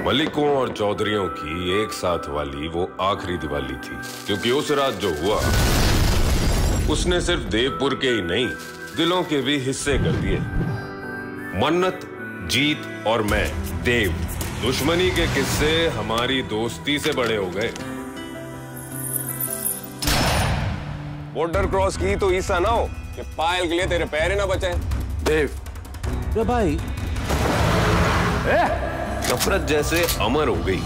मलिकों और चौधरियों की एक साथ वाली वो आखिरी दिवाली थी, क्योंकि उस रात जो हुआ उसने सिर्फ देवपुर के ही नहीं, दिलों के भी हिस्से कर दिए। मन्नत, जीत और मैं, देव, दुश्मनी के किस्से हमारी दोस्ती से बड़े हो गए। बॉर्डर क्रॉस की तो ईसा ना हो कि पायल के लिए तेरे पैर ही ना बचे। देव, रे भाई, नफरत जैसे अमर हो गई।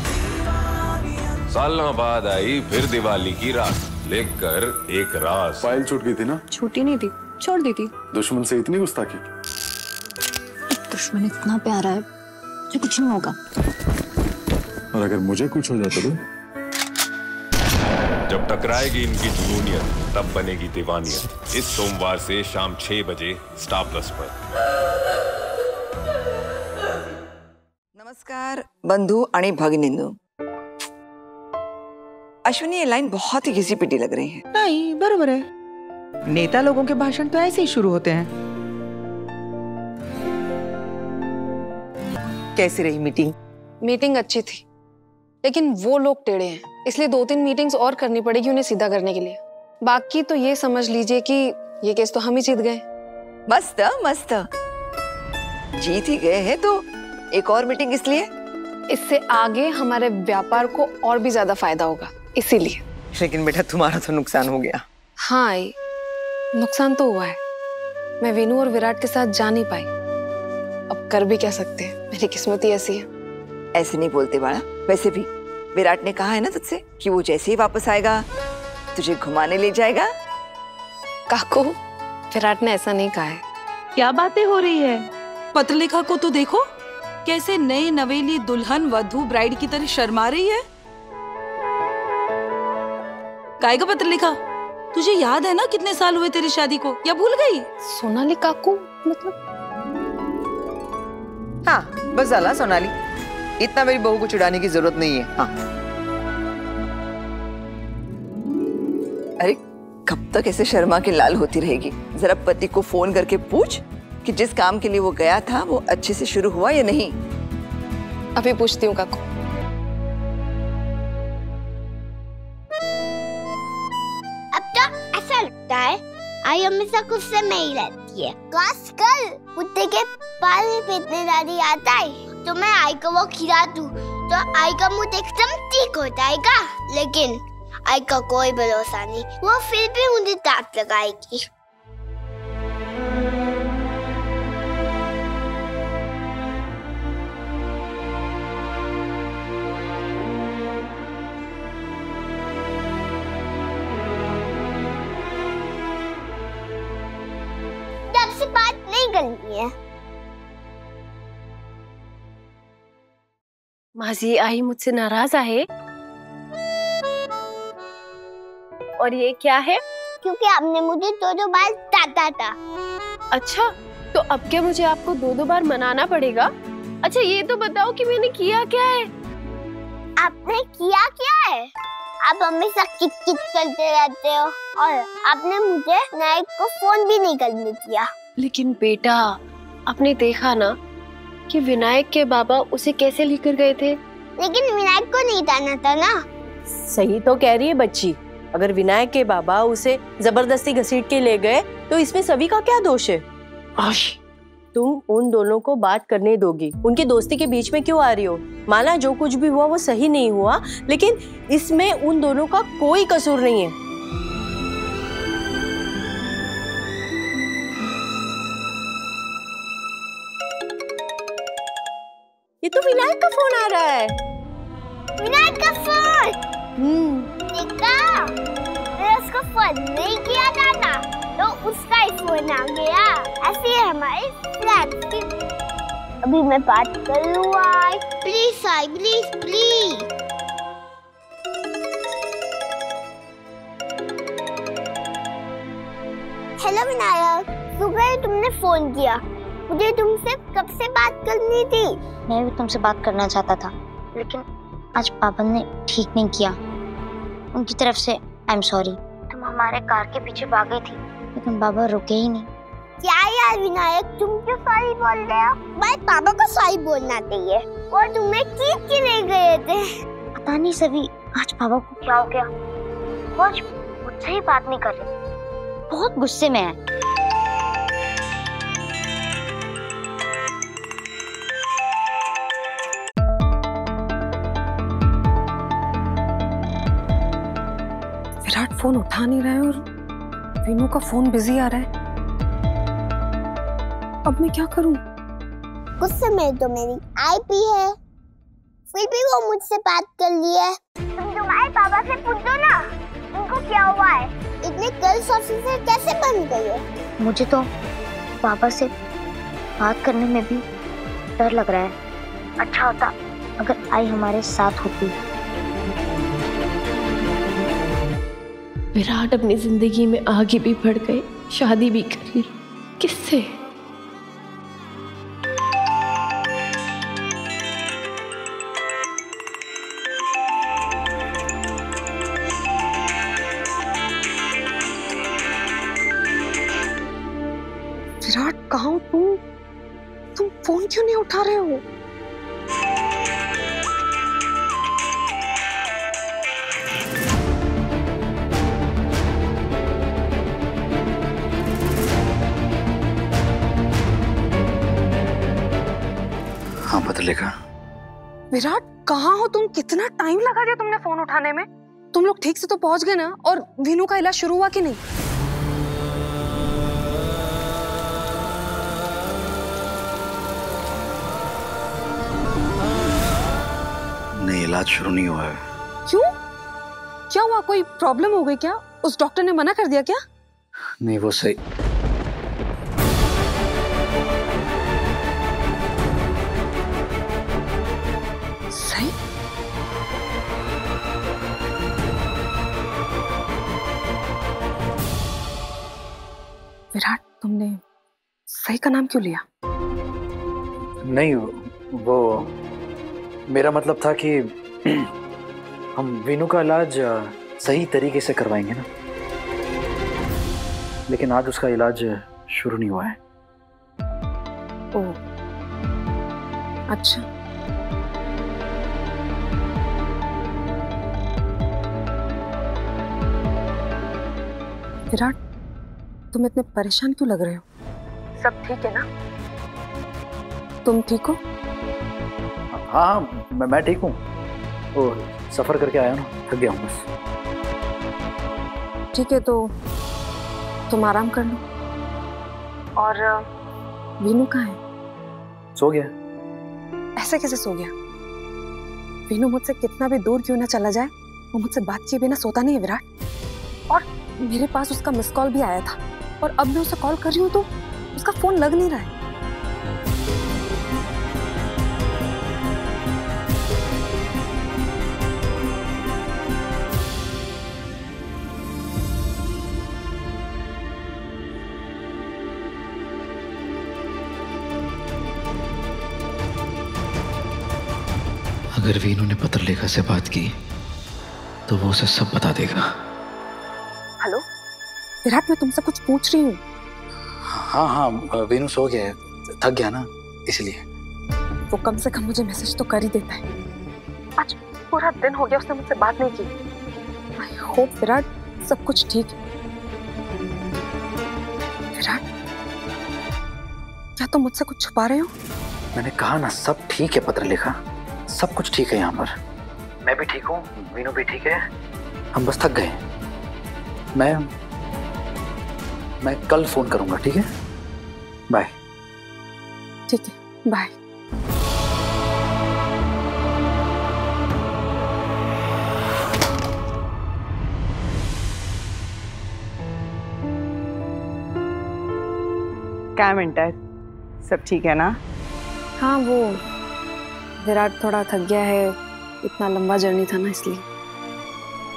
सालों बाद आई फिर दिवाली की रात, लेकर एक राज। पायल छूट गई थी ना? छूटी नहीं थी, छोड़ दी थी। दुश्मन से इतनी गुस्ताखी? दुश्मन इतना प्यारा है जो कुछ नहीं होगा। और अगर मुझे कुछ हो जाता तो? जब टकराएगी इनकी जुनूनियत तब बनेगी दीवानियत। इस सोमवार से शाम 6 बजे स्टार प्लस पर। नमस्कार बंधु आणि भगिनींनो। अश्विनी, ये लाइन बहुत ही घिसी पिटी लग रही है। नहीं, बरोबर है। नेता लोगों के भाषण तो ऐसे ही शुरू होते हैं। कैसी रही मीटिंग? मीटिंग अच्छी थी, लेकिन वो लोग टेढ़े हैं, इसलिए 2-3 मीटिंग्स और करनी पड़ेगी उन्हें सीधा करने के लिए। बाकी तो ये समझ लीजिए कि ये केस तो हम ही जीत गए। मस्त मस्त, जीत ही गए हैं तो एक और मीटिंग इसलिए? इससे आगे हमारे व्यापार को और भी ज्यादा फायदा होगा, इसीलिए। लेकिन बेटा तुम्हारा तो नुकसान हो गया। हाँ आई, नुकसान तो हुआ है। मैं वेनु और विराट के साथ जा नहीं पाई। अब कर भी क्या सकते हैं, मेरी किस्मत ही ऐसी है। ऐसे नहीं बोलते बाड़ा। वैसे भी विराट ने कहा है ना तुझसे कि वो जैसे ही वापस आएगा तुझे घुमाने ले जाएगा। काकू, विराट ने ऐसा नहीं कहा है। क्या बातें हो रही है? पत्रलेखा को तो देखो, कैसे नई नवेली दुल्हन वधू ब्राइड की तरह शर्मा रही है। कायगा पत्रलेखा, तुझे याद है ना कितने साल हुए तेरी शादी को, या भूल गई? सोनाली काकू मतलब? हाँ बस जाला सोनाली, इतना मेरी बहू को चिढ़ाने की जरूरत नहीं है। हाँ। अरे कब तक ऐसे शर्मा के लाल होती रहेगी? जरा पति को फोन करके पूछ कि जिस काम के लिए वो गया था वो अच्छे से शुरू हुआ या नहीं। अभी पूछती हूँ काकू। अब तो ऐसा लगता है आई हमेशा गुस्से में ही रहती है। काश कल कुत्ते के पाले पे इतने दादी आता है तो मैं आई को वो खिला दूं तो आई का मुंह एकदम ठीक हो जाएगा। लेकिन आई का कोई भरोसा नहीं, वो फिर भी मुझे दांत लगाएगी। जब से बात नहीं करनी है। माजी, आई मुझसे नाराज है। और ये क्या है? क्योंकि आपने मुझे 2-2 बार डांटा था। अच्छा, तो अब क्या मुझे आपको 2-2 बार मनाना पड़ेगा? अच्छा ये तो बताओ कि मैंने किया क्या है? आपने किया क्या है? आप हमेशा किट-किट करते रहते हो और आपने मुझे नायक को फोन भी नहीं करने दिया। लेकिन बेटा, आपने देखा ना कि विनायक के बाबा उसे कैसे लेकर गए थे। लेकिन विनायक को नहीं जाना था ना। सही तो कह रही है बच्ची। अगर विनायक के बाबा उसे जबरदस्ती घसीट के ले गए तो इसमें सभी का क्या दोष है? तुम उन दोनों को बात करने दोगी? उनकी दोस्ती के बीच में क्यों आ रही हो? माना जो कुछ भी हुआ वो सही नहीं हुआ, लेकिन इसमें उन दोनों का कोई कसूर नहीं है। ये तो विनायक का फोन आ रहा है। विनायक का फोन? देखा, मैंने उसको फोन नहीं किया था तो उसका ही फोन आ गया। ऐसे ही हमारे फ्लैट की। अभी मैं बात कर लूँ आई। प्लीज आई, प्लीज प्लीज। हेलो विनायक, सुबह तुमने फोन किया, मुझे तुमसे कब से बात करनी थी। मैं भी तुमसे बात करना चाहता था, लेकिन आज पापा ने ठीक नहीं किया। उनकी तरफ से आई एम सॉरी। तुम हमारे कार के पीछे भाग गई थी, लेकिन बाबा रुके ही नहीं। क्या यार विनायक, तुम क्यों सॉरी बोल रहे हो? भाई पापा को सॉरी बोलना चाहिए। और तुम्हें खींच के ले गए थे। पता नहीं सभी आज पापा को क्या हो गया, वो आज मुझसे ही बात नहीं कर रहे, बहुत गुस्से में है। विराट फोन उठा नहीं रहा है और वीनू का फोन बिजी आ रहा है। अब मैं क्या करूं? गुस्से में तो मेरी आईपी है, फिर भी वो मुझसे बात कर ली है। तुम तुम्हारे पापा से पूछो ना, उनको क्या हुआ है, इतने गर्ल्स ऑफिसर कैसे बन गई है? मुझे तो पापा से बात करने में भी डर लग रहा है। अच्छा होता अगर आई हमारे साथ होती। विराट अपनी जिंदगी में आगे भी बढ़ गए, शादी भी कर ली। किससे? विराट कहाँ हो तुम फोन क्यों नहीं उठा रहे हो? हाँ पत्रलेखा। विराट कहाँ हो तुम? कितना टाइम लगा दिया तुमने फोन उठाने में? तुम लोग ठीक से तो पहुंच गए ना? और वीनू का इलाज शुरू हुआ कि नहीं? नहीं, इलाज शुरू नहीं हुआ है। क्यों? क्या हुआ? कोई प्रॉब्लम हो गई क्या? उस डॉक्टर ने मना कर दिया क्या? नहीं, वो सही। सही? विराट तुमने सही का नाम क्यों लिया? नहीं, वो मेरा मतलब था कि हम वीनू का इलाज सही तरीके से करवाएंगे ना, लेकिन आज उसका इलाज शुरू नहीं हुआ है। ओह, अच्छा। विराट तुम इतने परेशान क्यों लग रहे हो? सब ठीक है ना? तुम ठीक हो? हाँ, मैं ठीक हूँ। वो सफर करके आया ना, थक गया हूँ बस। ठीक है, तो तुम आराम कर लो। और वीनू कहाँ है? सो गया। ऐसे कैसे सो गया? वीनू मुझसे कितना भी दूर क्यों ना चला जाए, वो मुझसे बात किए बिना सोता नहीं है विराट। और मेरे पास उसका मिस कॉल भी आया था, और अब मैं उसे कॉल कर रही हूँ तो उसका फोन लग नहीं रहा है। अगर वीनू ने पत्रलेखा से बात की तो वो उसे सब बता देगा। हेलो विराट, मैं तुमसे कुछ पूछ रही हूँ। हाँ हाँ, वीनू सो गया है, थक गया ना इसलिए। वो कम से कम मुझे मैसेज तो कर ही देता है। आज पूरा दिन हो गया उसने मुझसे बात नहीं की। आई होप विराट सब कुछ ठीक है। विराट, क्या तुम मुझसे कुछ छुपा रहे हो? मैंने कहा ना, सब ठीक है पत्रलेखा, सब कुछ ठीक है यहाँ पर। मैं भी ठीक हूँ, वीनू भी ठीक है, हम बस थक गए। मैं कल फोन करूंगा, ठीक है? बाय। ठीक है, बाय। क्या मिनटा, सब ठीक है ना? हाँ, वो विराट थोड़ा थक गया है, इतना लंबा जर्नी था ना इसलिए।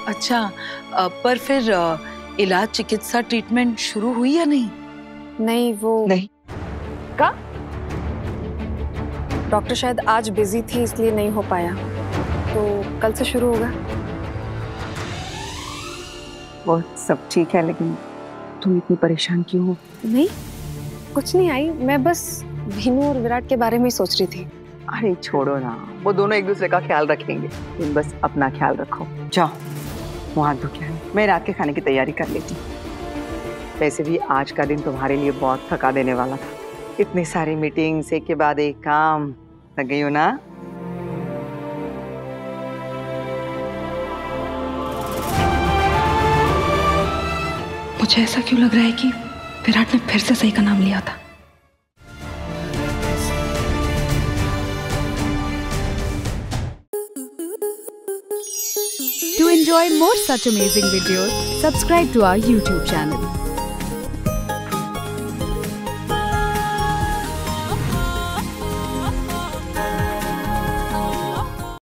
अच्छा, पर फिर इलाज, चिकित्सा, ट्रीटमेंट शुरू हुई या नहीं? नहीं, वो नहीं। का? डॉक्टर शायद आज बिजी थी इसलिए नहीं हो पाया, तो कल से शुरू होगा। वो सब ठीक है, लेकिन तुम इतनी परेशान क्यों हो? नहीं, कुछ नहीं आई, मैं बस वीनू और विराट के बारे में ही सोच रही थी। अरे छोड़ो ना, वो दोनों एक दूसरे का ख्याल रखेंगे, तुम बस अपना ख्याल रखो। जाओ मुँह हाथ धो के आओ, मैं रात के खाने की तैयारी कर लेती हूँ। वैसे भी आज का दिन तुम्हारे लिए बहुत थका देने वाला था, इतनी सारी मीटिंग्स एक के बाद एक काम, थक गई हो ना? मुझे ऐसा क्यों लग रहा है कि विराट ने फिर से सही का नाम लिया था। To enjoy more such amazing videos, subscribe to our YouTube channel.